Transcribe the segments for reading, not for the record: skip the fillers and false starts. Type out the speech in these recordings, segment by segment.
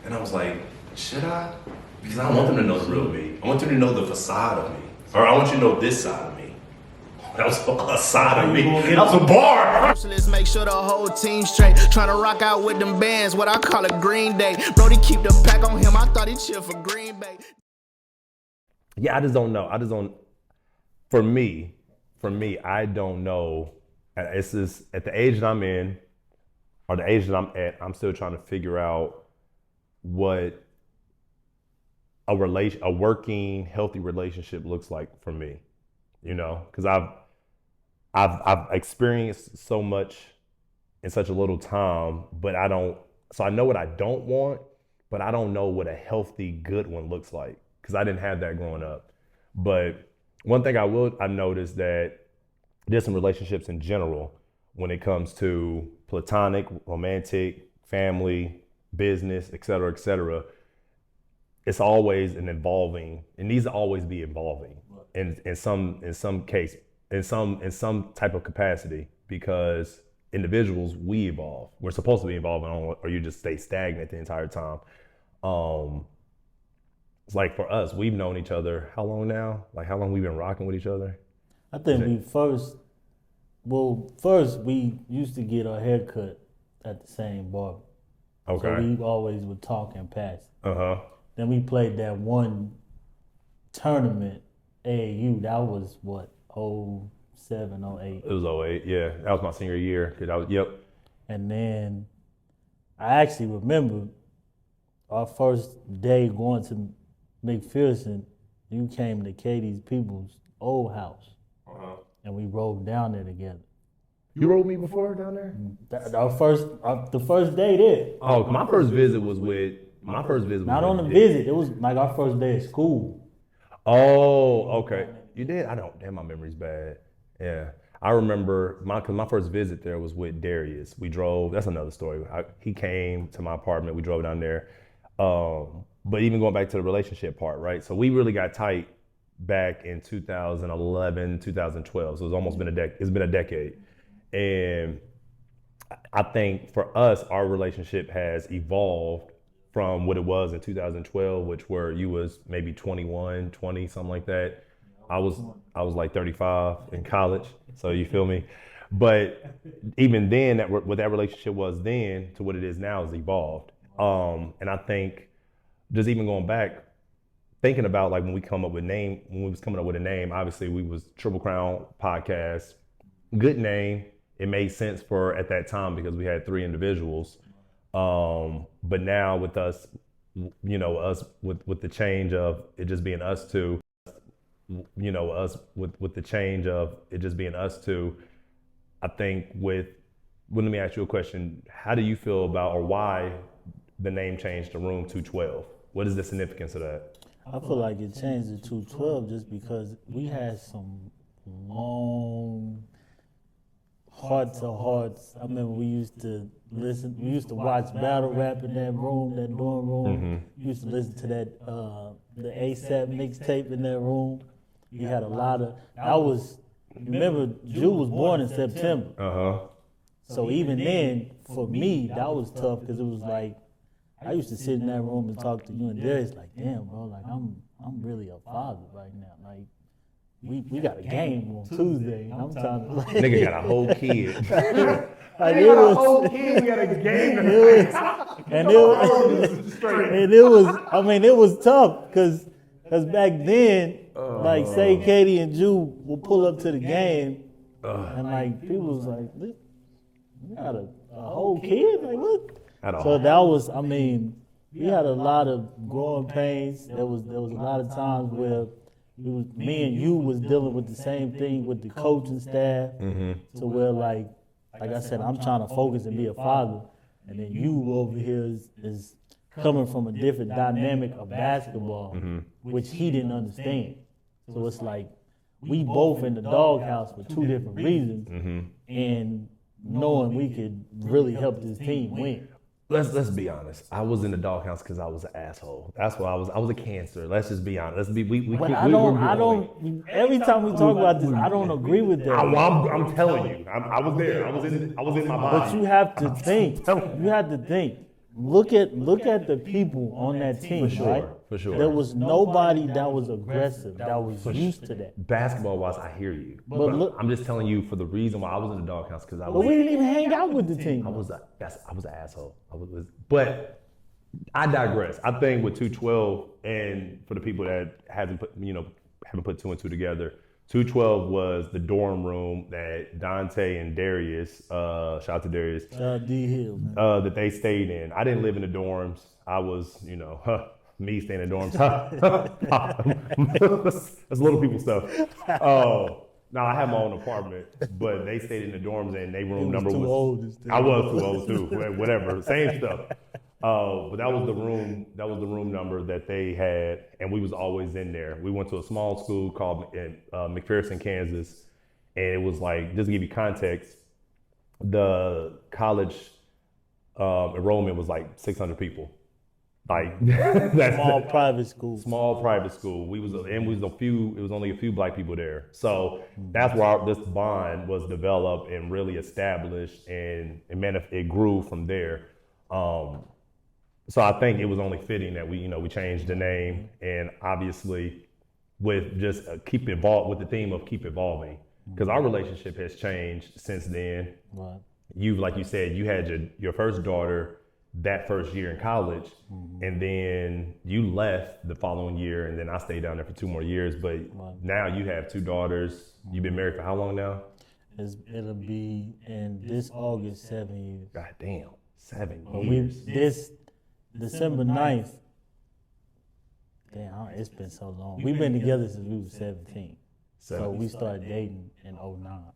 And I was like, should I? Because I don't want them to know the real me. I want them to know the facade of me. Or I want you to know this side of me. That was a side of me. That was a bar. So let's make sure the whole team straight. Trying to rock out with them bands, what I call a Green Day. Brody keep the pack on him, I thought he cheered for Green Bay. Yeah, I just don't know. For me, I don't know. It's just at the age that I'm in, or the age that I'm at, I'm still trying to figure out what a working, healthy relationship looks like for me. You know, because I've experienced so much in such a little time, but so I know what I don't want, but I don't know what a healthy, good one looks like, because I didn't have that growing up. But one thing I've noticed that there's some relationships in general when it comes to platonic, romantic, family, business, et cetera, it's always an evolving, it needs to always be evolving in some case, in some type of capacity, because individuals, we evolve. We're supposed to be evolving, or you just stay stagnant the entire time. It's like for us, we've known each other how long now? Like how long we've been rocking with each other? I think first we used to get our hair cut at the same barber. Okay. So we always would talk and pass. Uh-huh. Then we played that one tournament, AAU. That was what, 07, 08. It was 08, yeah. That was my senior year. Yep. And then I actually remember our first day going to McPherson. You came to Katie's people's old house. Uh-huh. And we rode down there together. You rode me before down there? The first day there. Oh, my first visit was Not on the visit. It was like our first day at school. Oh, okay. You did? Damn, my memory's bad. Yeah. I remember because my first visit there was with Darius. We drove, that's another story. He came to my apartment, we drove down there. But even going back to the relationship part, right? So we really got tight back in 2011, 2012. So it's almost been a decade. And I think for us, our relationship has evolved from what it was in 2012, which where you was maybe 21, 20, something like that. I was like 35 in college, so you feel me? But even then, what that relationship was then to what it is now has evolved. And I think just even going back, thinking about like when we was coming up with a name, obviously we was Triple Crown Podcast, good name. It made sense for at that time because we had 3 individuals. But now with us, us with the change of it just being us two, us with the change of it just being us two, I think let me ask you a question. How do you feel about, or why the name changed to Room 212? What is the significance of that? I feel like it changed to 212 just because we had some long heart-to-hearts. I remember we used to watch battle rap in that dorm room. Mm-hmm. We used to listen to that, the ASAP mixtape in that room. We had a lot of, remember, Jew was born in September. Uh-huh. So even then, for me, that was tough because it was like, I used to sit in that room and talk to you and Darius like, damn, bro, like I'm really a father right now. Like, we got a game on Tuesday, and I'm trying to like, Nigga got a whole kid. like We got a whole kid. We got a game. It was tough because back then, like say Katie and Jew will pull up to the game, and like people was like, we got a whole kid, like what? So that was, we had a lot of growing pains. There was a lot of times where me and you was dealing with the same thing with the coaching staff, to where like I said, I'm trying to focus and be a father, and then you over here is coming from a different dynamic of basketball, which he didn't understand. So it's like we both in the doghouse for 2 different reasons, and knowing we could really help this team win. Let's be honest. I was in the doghouse because I was an asshole. That's why I was a cancer. Let's just be honest. I don't. Every time we talk about this, I don't agree with that. I'm telling you. I was there. I was in my body. But you have to think. You have to think. look at the people on that team, right? For sure. There was nobody that was aggressive, that was used to that. Basketball wise, I hear you. But But look- I'm just telling you for the reason why I was in the doghouse because I But was we didn't even hang out with the team. I was an asshole. But I digress. I think with 212, and for the people that haven't put two and two together, 212 was the dorm room that Dante and Darius, shout out to Darius, D Hill, man. that they stayed in. I didn't live in the dorms. I was, me staying in dorms. That's little people stuff. No, I had my own apartment, but they stayed in the dorms and their room number too was. old to stay. I was too old too. Whatever, same stuff. But that was the room. That was the room number that they had, and we was always in there. We went to a small school called McPherson, Kansas, and it was like, just to give you context, the college enrollment was like 600 people. Like that's Small private school. small private school. It was only a few black people there. So that's where this bond was developed and really established, and it grew from there. So I think it was only fitting that we changed the name, and obviously with just keep evolve with the theme of keep evolving, because our relationship has changed since then. Right. Like you said, you had your first daughter that first year in college, and then you left the following year, and then I stayed down there for 2 more years. But now you have 2 daughters. You've been married for how long now? It'll be in this August 7 years. God damn, 7 But years. this December 9th, damn, it's been so long. We've been together since we were 17. So we started dating in 09.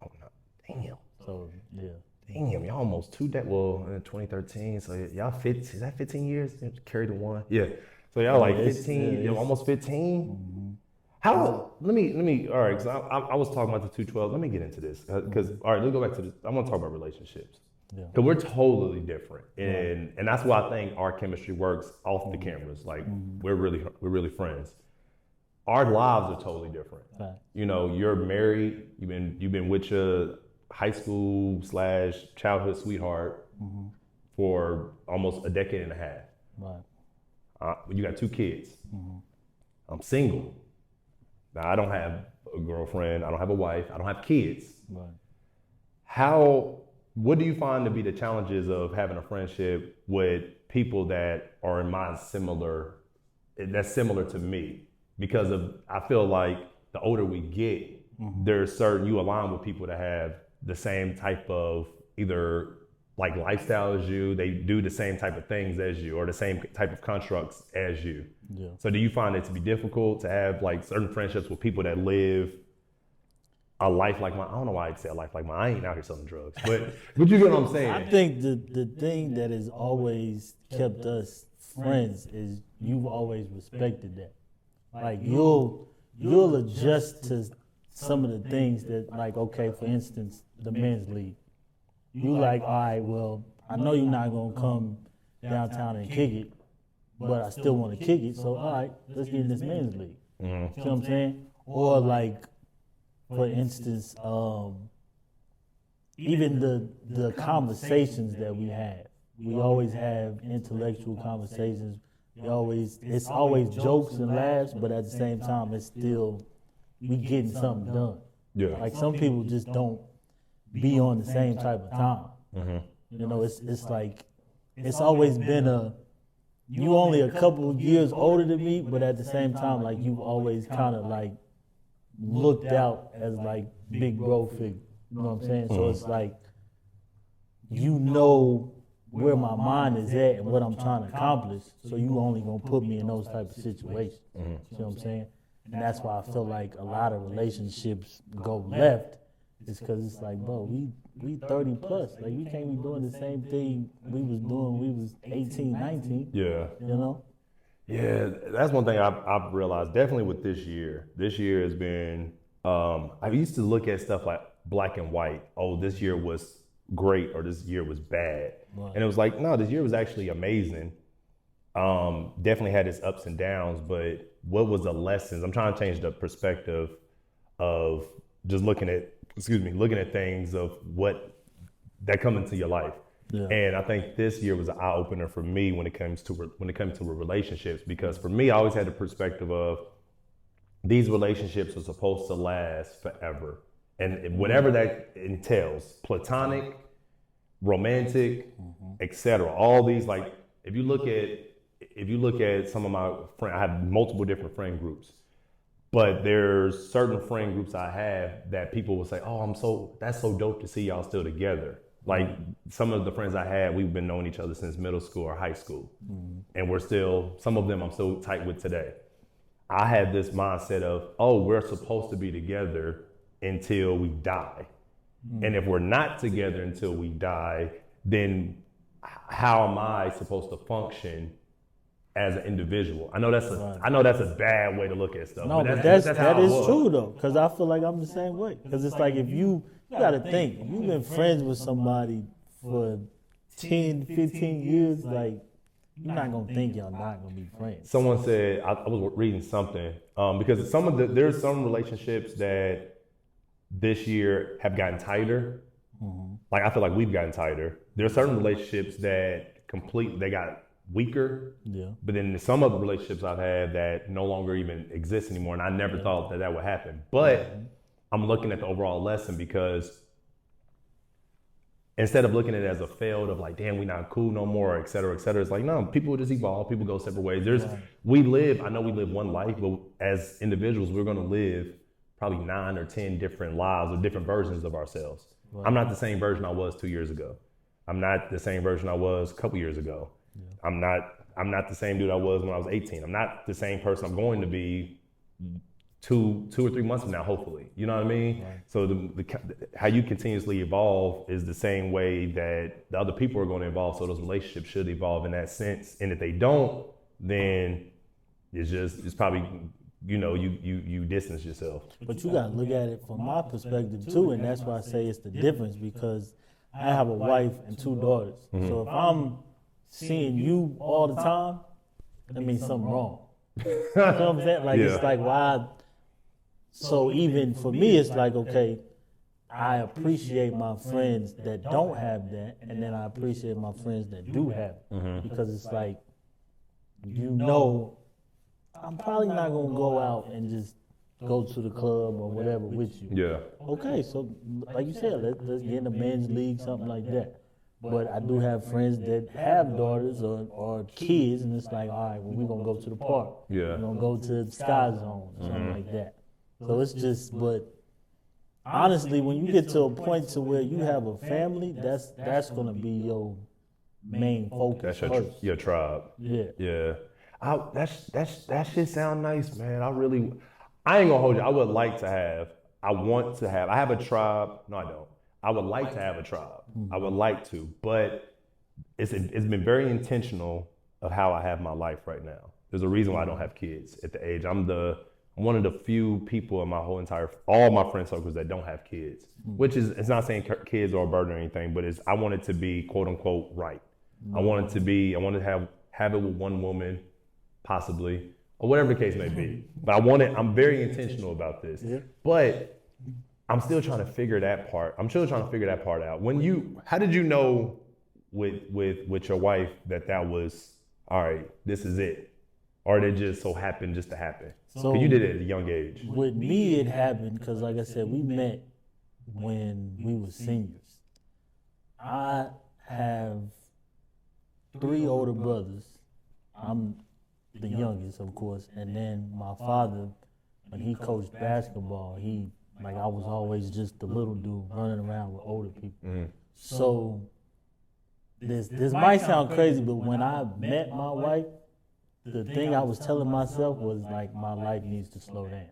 Oh, no. Damn. So, yeah. Damn, y'all almost 2 that well in 2013. So y'all is that 15 years? Carry the 1. Yeah. So y'all like 15, almost 15. How? Let me. All right. Cause I was talking about the 212. Let me get into this because all right. Let's go back to this. I want to talk about relationships. Yeah. Cause we're totally different, and that's why I think our chemistry works off the cameras. Like we're really friends. Our lives are totally different. Right. You're married. You've been with your high school / childhood sweetheart for almost a decade and a half. Right. You got 2 kids. I'm single. Now I don't have a girlfriend. I don't have a wife. I don't have kids. Right. What do you find to be the challenges of having a friendship with people that are that's similar to me? Because I feel like the older we get, there's you align with people that have the same type of either like lifestyle as you, they do the same type of things as you, or the same type of constructs as you. Yeah. So do you find it to be difficult to have like certain friendships with people that live a life like mine? I don't know why I'd say a life like mine. I ain't out here selling drugs, but you get what I'm saying. I think the thing that has always kept us friends is you've always respected that. Like you'll adjust to some of the things that, like, okay, for instance, the men's league. You like, all right, well, I know you're not gonna come downtown and kick it, but I still want to kick it. So all right, let's get in this men's league. You know what I'm saying? Or like, for instance, even the conversations that we have. We always have intellectual conversations. It's always jokes and laughs, but at the same time, it's still we getting something done. Yeah. Like some people just don't be on the same type of time. It's like it's always been you only a couple of years older than me, but at the same time, like you've always kind of like looked out as like big bro figure. You know what I'm saying? So it's like where my mind is at and what I'm trying to accomplish. So you only gonna put me in those type of situations. You know what I'm saying? And that's why I feel like a lot of relationships go left. It's because it's like, bro, we 30 plus. Like we can't be doing the same thing we was doing when we was 18, 19. Yeah. You know? Yeah, that's one thing I've realized definitely with this year. This year has been, I used to look at stuff like black and white. Oh, this year was great or this year was bad. Right. And it was like, no, this year was actually amazing. Definitely had its ups and downs, but what was the lessons? I'm trying to change the perspective of just looking at things of what that come into your life. Yeah. And I think this year was an eye opener for me when it comes to relationships, because for me, I always had the perspective of these relationships are supposed to last forever, and whatever that entails, platonic, romantic, etc. All these, like, if you look at some of my friends, I have multiple different friend groups. But there's certain friend groups I have that people will say, "Oh, that's so dope to see y'all still together." Like some of the friends I had, we've been knowing each other since middle school or high school, and some of them I'm still tight with today. I had this mindset of, we're supposed to be together until we die, and if we're not together until we die, then how am I supposed to function as an individual? I know that's a bad way to look at stuff. No, but that is true though, because I feel like I'm the same way. Because it's like if you got to think, if you've been friends with somebody for 10, 15 years, like you're not gonna think y'all not gonna be friends. Someone said, I was reading something, because there's some relationships that this year have gotten tighter. Like I feel like we've gotten tighter. There are certain relationships that they got weaker. Yeah. But then some other relationships I've had that no longer even exist anymore, and I never thought that would happen. But I'm looking at the overall lesson, because instead of looking at it as a failed of like, damn, we not cool no more, et cetera, it's like, no, people just evolve, people go separate ways. I know we live one life, but as individuals, we're gonna live probably 9 or 10 different lives or different versions of ourselves. Right. I'm not the same version I was 2 years ago. I'm not the same version I was a couple years ago. Yeah. I'm not the same dude I was when I was 18. I'm not the same person I'm going to be two or 3 months from now, hopefully. You know what I mean? Right. So how you continuously evolve is the same way that the other people are going to evolve. So those relationships should evolve in that sense. And if they don't, then it's probably, you distance yourself. But you got to look at it from my perspective too. And that's why I say it's the difference, because I have a wife and 2 daughters. Mm-hmm. So if I'm seeing you all the time, that means something wrong. You know what I'm saying? Like, It's like, why? So even for me, it's like, okay, I appreciate my friends that don't have that, and then I appreciate my friends that do have it. Mm-hmm. Because it's like, I'm probably not going to go out and just go to the club or whatever with you. Yeah. Okay, so like you said, let's get in the men's league, something like that. But I do have friends that have daughters or kids, and it's like, all right, well, we're going to go to the park. Yeah. We're going to go to the Sky Zone, something like that. So it's just, but honestly, when you get to a point to where you have a family, that's going to be your main focus. That's your tribe. Yeah. Yeah. That shit sound nice, man. I ain't gonna hold you. I have a tribe. No, I don't. I would like to have a tribe. I would like to, but it's been very intentional of how I have my life right now. There's a reason why I don't have kids at the age. I'm one of the few people in my all my friend circles that don't have kids, which is, it's not saying kids are a burden or anything, but I want it to be quote unquote right. I want to have it with one woman, possibly, or whatever the case may be. But I'm very intentional about this. Yeah. But I'm still trying to figure that part. out. How did you know with your wife that was, all right, this is it? Or did it just so happen just to happen? So you did it at a young age. With me, it happened because, like I said, we met when we were seniors. I have 3 older brothers. I'm the youngest, of course, and then my father, when he coached basketball, I was always just the little dude running around with older people. Mm-hmm. So this might sound crazy, but when I met my wife, the thing I was telling myself was like, my life needs to slow down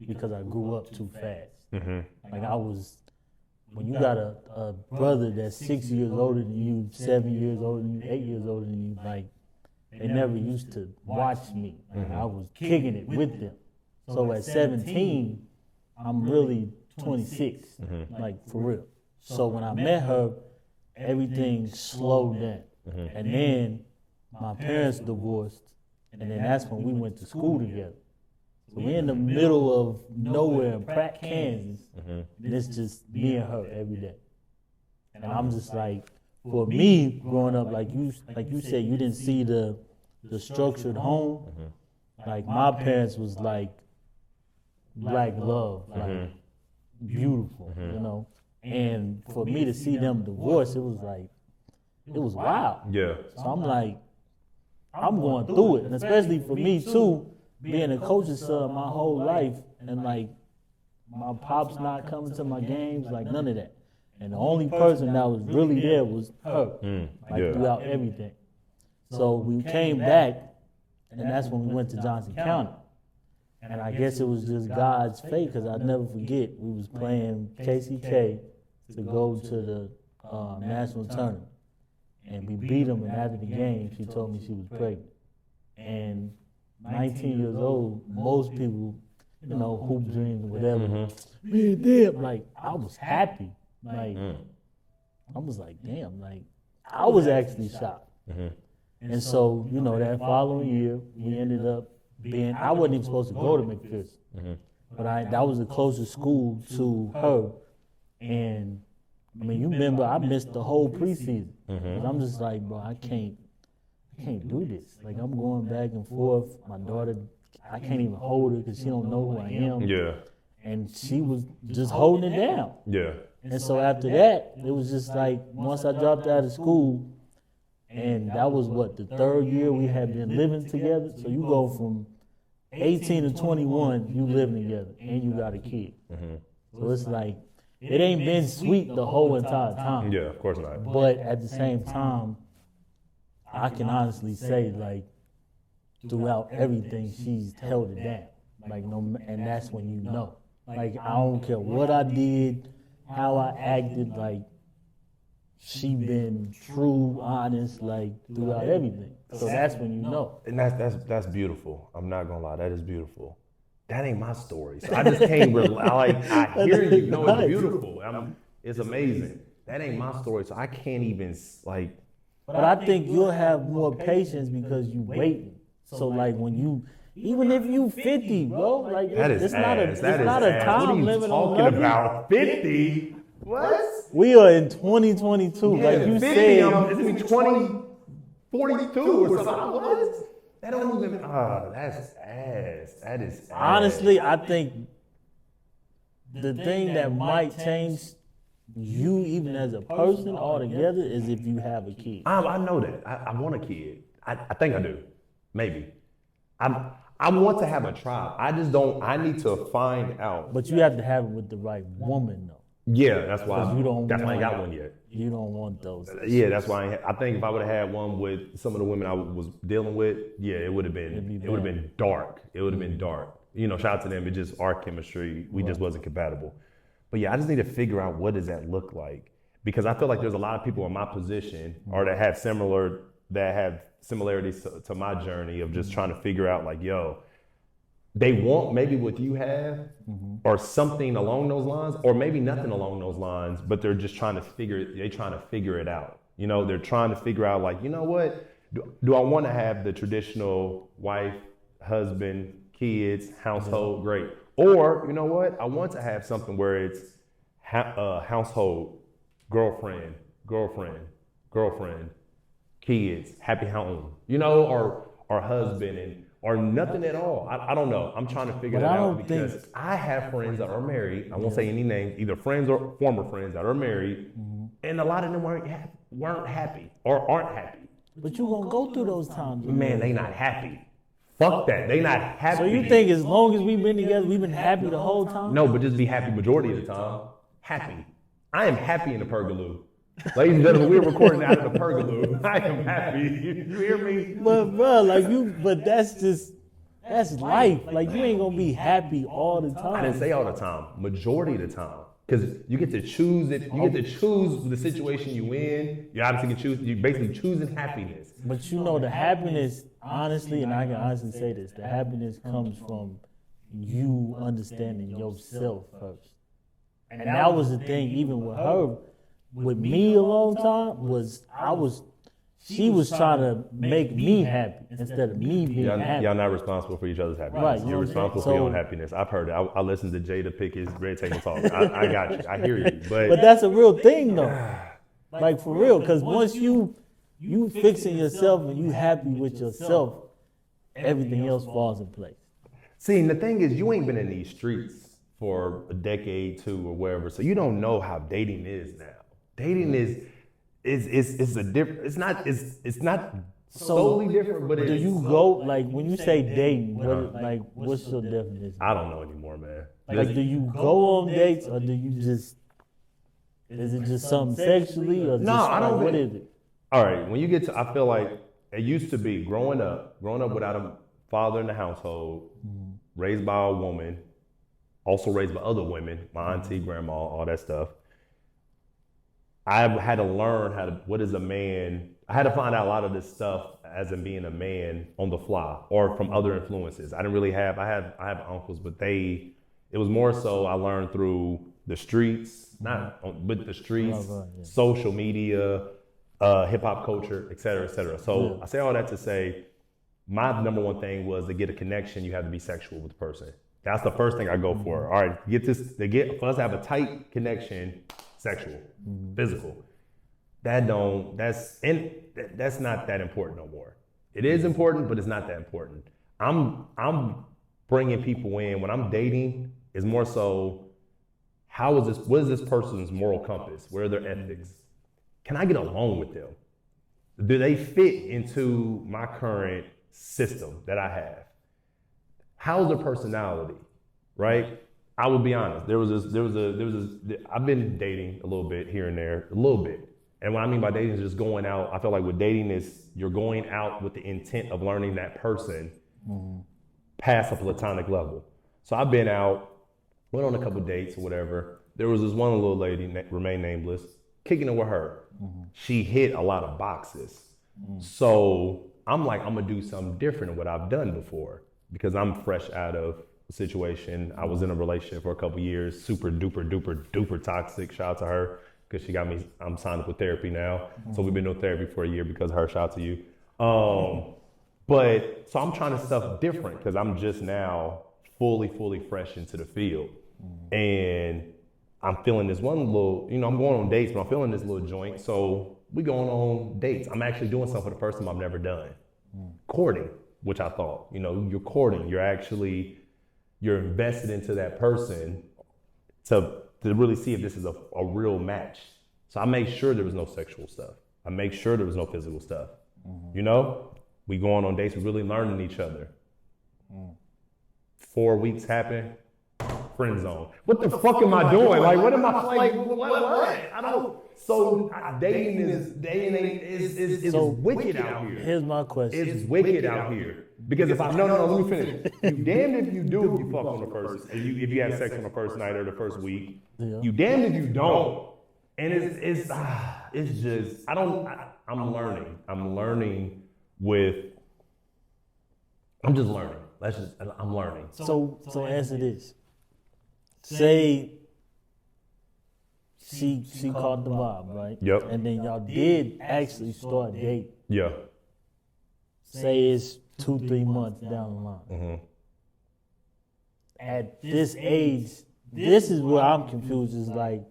because I grew up too fast. Mm-hmm. When you got a brother that's 6 years older than you, 7 years older than you, 8 years older than you, like, they never used to watch me. Mm-hmm. I was kicking it with them. So at 17, I'm really 26, like for real. So when I met her, everything slowed down. Mm-hmm. And then my parents divorced, and then that's when we went to school together. So we're in the middle of nowhere in Pratt, Kansas, and it's just me and her every day. And I'm just like, for me, growing up, like you said, you didn't see the structured home. Like my parents was like black love, like beautiful, you know. And for me to see them divorce, it was wild. Yeah. So I'm like, I'm going through it, and especially for me too, being a coach's son my whole life, and like my pops not coming to my games, like none of that. And the only person that was really there was her, throughout everything. So we came back, and that's when we went to Johnson County. And I guess it was just God's fate, because I'll never forget, we was playing KCK to go to the national tournament. And we beat them, and after the game, she told me she was pregnant. And 19 years old, most people, you know, hoop dreams or whatever, man, damn, like, I was happy. Like, I was like, damn, like, I was actually shocked. And so, you know, that following year, we ended up being, I wasn't even supposed to go to McPherson, but that was the closest school to her. And I mean, you remember, I missed the whole preseason. And I'm just like, bro, I can't do this. Like, I'm going back and forth. My daughter, I can't even hold her because she don't know who I am. Yeah. And she was just holding it down. Yeah. And so after that, it was just like, once I dropped out of school, and that was the third year we had been living together. So you go from 18 to 21, you living together, and you got a kid. So it's like, it ain't been sweet the whole entire time. Yeah, of course not. But at the same time, I can honestly say, like, throughout everything, she's held it down. Like, and that's when you know. Like, I don't care what I did, how I acted, like, she been true, honest, like, throughout everything. So that's when you know. And that's beautiful. I'm not gonna lie, that is beautiful. That ain't my story. So I just can't I hear you. No, it's beautiful. It's amazing. That ain't my story. So I can't even like. But I think you'll have more patience because you waiting. So like when you, even if you 50, bro, like it's not a time limit on nothing. What are you talking about? 50? What? We are in 2022. Yeah, like you 50, said. It's be 2042 or something. What? That don't even. That's ass. That is ass. Honestly, I think the thing that might change you even as a person altogether is if you have a kid. I know that. I want a kid. I think I do. Maybe. I want to have a child. I just don't. I need to find out. But you have to have it with the right woman, though. Yeah, that's why. You don't. That's why I ain't got one yet. You don't want those. Yeah, that's why I think if I would have had one with some of the women I was dealing with, yeah, it would have been. It would have been dark. It would have been dark. You know, shout out to them. It just our chemistry. We just wasn't compatible. But yeah, I just need to figure out what does that look like, because I feel like there's a lot of people in my position or that have similarities to my journey of just trying to figure out like, yo, they want maybe what you have or something along those lines, or maybe nothing along those lines, but they're just trying to figure it out. You know, they're trying to figure out like, you know what, do I want to have the traditional wife, husband, kids, household, great. Or, you know what, I want to have something where it's household, girlfriend, kids, happy home, you know, or husband or nothing at all. I don't know. I'm trying to figure that out because I have friends that are married. I won't say any names, either friends or former friends that are married, and a lot of them weren't happy or aren't happy. But you gonna go through those times. Man, they not happy. Fuck that. They not happy. So you think as long as we've been together, we've been happy the whole time? No, but just be happy majority of the time. Happy. I am happy in the pergaloo. Ladies and gentlemen, we're recording out of the pergaloo. I am happy. You hear me? But bro, but that's life. Like you ain't gonna be happy all the time. I didn't say all the time. Majority of the time. Because you get to choose it. You get to choose the situation you in. You obviously can choose. You basically choosing happiness. But you know the happiness, honestly, and I can honestly say this, the happiness comes from you understanding yourself first. And that was the thing, even with her, with me a long time, she was trying to make me happy instead of me being happy. Y'all not responsible for each other's happiness. Right, You're responsible for your own happiness. I've heard it. I listened to Jada pick his red table talk. I got you. I hear you. But that's a real thing, though. Like for real, because once you fixing yourself and you happy with yourself, everything else falls in place. See, and the thing is, you ain't been in these streets for a decade, two, or wherever, so you don't know how dating is now. Dating is a different. It's not solely different, but do you go like when you say dating? What's your definition? I don't know anymore, man. Like, do you go on dates or do you just? Is it just something sexually or no? I don't. What is it? All right, when you get to, I feel like it used to be growing up without a father in the household, raised by a woman, also raised by other women, my auntie, grandma, all that stuff. I had to learn what is a man. I had to find out a lot of this stuff as in being a man on the fly or from other influences. I didn't really have, I have uncles, but it was more so I learned through the streets, but the streets, social media, hip hop culture, et cetera, et cetera. So I say all that to say, my number one thing was to get a connection, you have to be sexual with the person. That's the first thing I go for. All right, for us to have a tight connection, sexual, physical. That's not that important no more. It is important, but it's not that important. I'm bringing people in when I'm dating. Is more so, what is this person's moral compass? Where are their ethics? Can I get along with them? Do they fit into my current system that I have? How's their personality, right? I will be honest. I've been dating a little bit here and there, a little bit. And what I mean by dating is just going out. I feel like with dating is you're going out with the intent of learning that person past a platonic level. So I've been out, went on a couple dates or whatever. There was this one little lady, remain nameless, kicking it with her. She hit a lot of boxes. So I'm like, I'm gonna do something different than what I've done before because I'm fresh out of a situation. I was in a relationship for a couple years, super duper duper duper toxic. Shout out to her because she got me. I'm signed up with therapy now, so we've been doing therapy for a year because of her. Shout out to you. But so I'm trying to stuff different because I'm just now fully fresh into the field, and I'm feeling this one little, I'm going on dates, but I'm feeling this little joint. So we going on dates. I'm actually doing something for the first time I've never done. Courting, which I thought, you're courting. You're invested into that person to really see if this is a real match. So I make sure there was no sexual stuff. I make sure there was no physical stuff. We going on dates, we're really learning each other. 4 weeks happen. Friend zone. What the fuck am I doing? Like, what am I like? What? I don't. So dating is wicked out here. Here's my question. It's wicked out here because if let me finish. You damned if you do, you fuck on the first. If you have sex on the first night or the first week, you damned if you don't. And it's just I'm learning. I'm just learning. I'm learning. So answer this. Say she caught the vibe, right? Yep. And then y'all did actually start dating. Yeah. Say it's 2-3 months down the line. At this age, this is where I'm confused. Is like,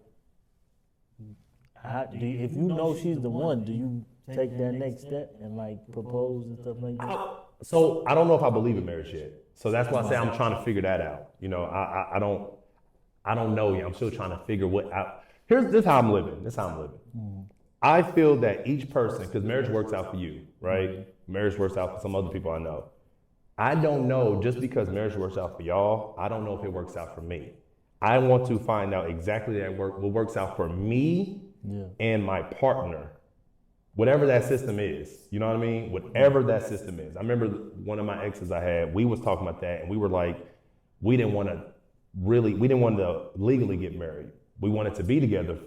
if you know she's the one, do you take that next step and like propose and stuff like that? So I don't know if I believe in marriage yet. So that's why I say I'm trying to figure that out. I don't know yet. I'm still trying to figure this is how I'm living. I feel that each person, because marriage works out for you, right? Marriage works out for some other people I know. I don't know, just because marriage works out for y'all, I don't know if it works out for me. I want to find out exactly what works out for me and my partner. Whatever that system is, you know what I mean? Whatever that system is. I remember one of my exes I had, we was talking about that and we were like, we didn't want to legally get married. We wanted to be together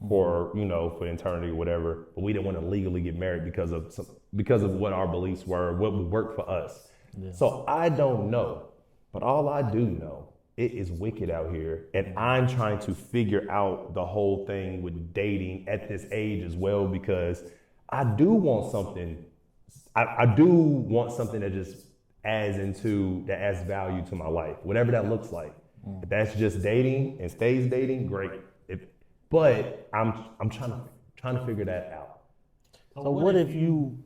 for eternity or whatever, but we didn't want to legally get married because of what our beliefs were, what would work for us. Yeah. So I don't know, but all I do know, it is wicked out here, and I'm trying to figure out the whole thing with dating at this age as well, because I do want something. I do want something that just adds value to my life, whatever that looks like. If that's just dating and stays dating, great. But I'm trying to Trying to figure that out. So what if you,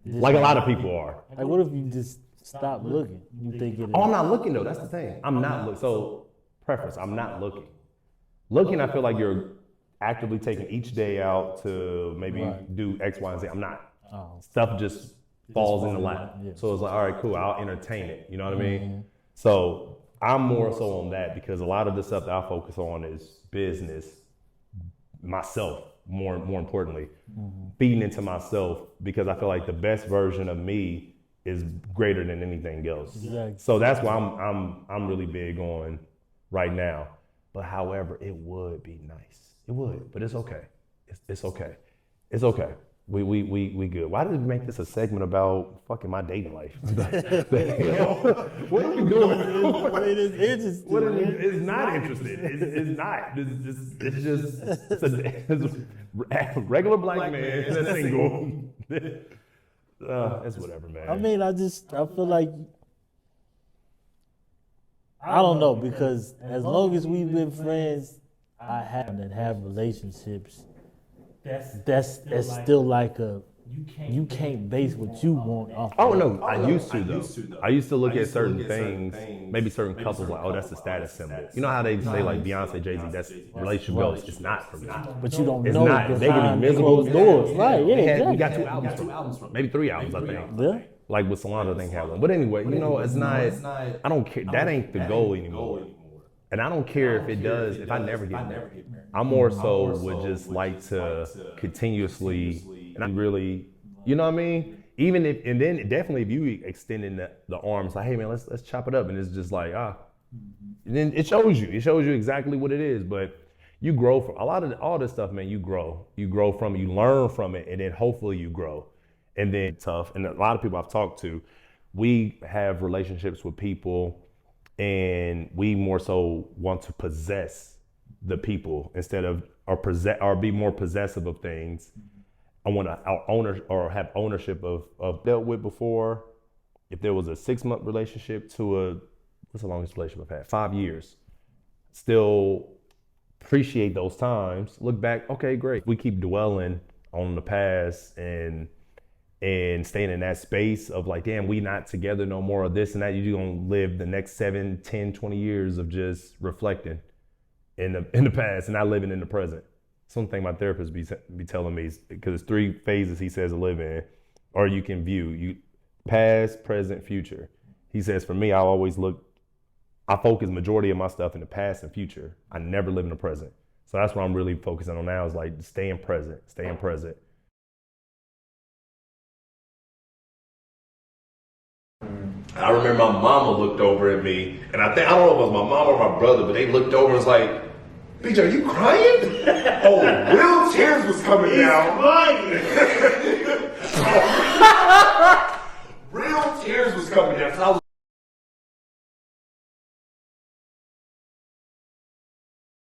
Like a lot of people are. like what if you just stop looking? You think it is? Oh, I'm not looking though. That's the thing. I'm not looking. So, preference. I'm not looking. Looking, I feel like you're actively taking each day out to maybe do X, Y, and Z. I'm not. Stuff just falls in the lap. Yeah. So it's like, all right, cool. I'll entertain it. You know what I mean? So I'm more so on that because a lot of the stuff that I focus on is business, myself. More importantly, feeding into myself because I feel like the best version of me is greater than anything else. Exactly. So that's why I'm really big on right now. But however, it would be nice. It would, but it's okay. It's okay. It's okay. We good. Why did we make this a segment about fucking my dating life? What are we doing? It's interesting. What is it? It's not interesting. It's not. It's a regular black man and a single. It's whatever, man. I mean, I feel like, I don't know, because as long as we've been friends, I haven't and have relationships. That's still like you can't base what you want off. Oh no, I used to though. I used to look at certain things, maybe certain couples like, oh, that's a status symbol. You know how they say like Beyonce, Jay-Z, that's relationship goals. It's not for me. But you don't It's know not. They can be closed doors, right? Yeah, We exactly. got 2 albums from, maybe 3 albums, I think. Yeah. Like with Solange, I think had one. But anyway, you know, it's not. I don't care. That ain't the goal anymore. And I don't care if it does, if I never get married. I more so would just like to continuously, and I really, you know what I mean? Even if, and then definitely if you extending the arms, like, hey man, let's chop it up. And it's just like, and then it shows you exactly what it is. But you grow from all this stuff, man, you grow from it, you learn from it, and then hopefully you grow. And then tough, and a lot of people I've talked to, we have relationships with people and we more so want to possess the people instead of or be more possessive of things. I want to have ownership of dealt with before. If there was a 6-month relationship to what's the longest relationship I've had? 5 years. Still appreciate those times. Look back, okay, great. We keep dwelling on the past and staying in that space of like, damn, we not together no more, or this and that. You're gonna live the next 7, 10, 20 years of just reflecting in the past and not living in the present. Something my therapist be telling me, because it's 3 phases he says to live in, or you can view past, present, future. He says for me, I focus majority of my stuff in the past and future. I never live in the present. So that's what I'm really focusing on now, is like staying present. I remember my mama looked over at me, and I don't know if it was my mom or my brother, but they looked over and was like, "Bitch, are you crying?" Oh, real tears was coming down. Real tears was coming down. So I was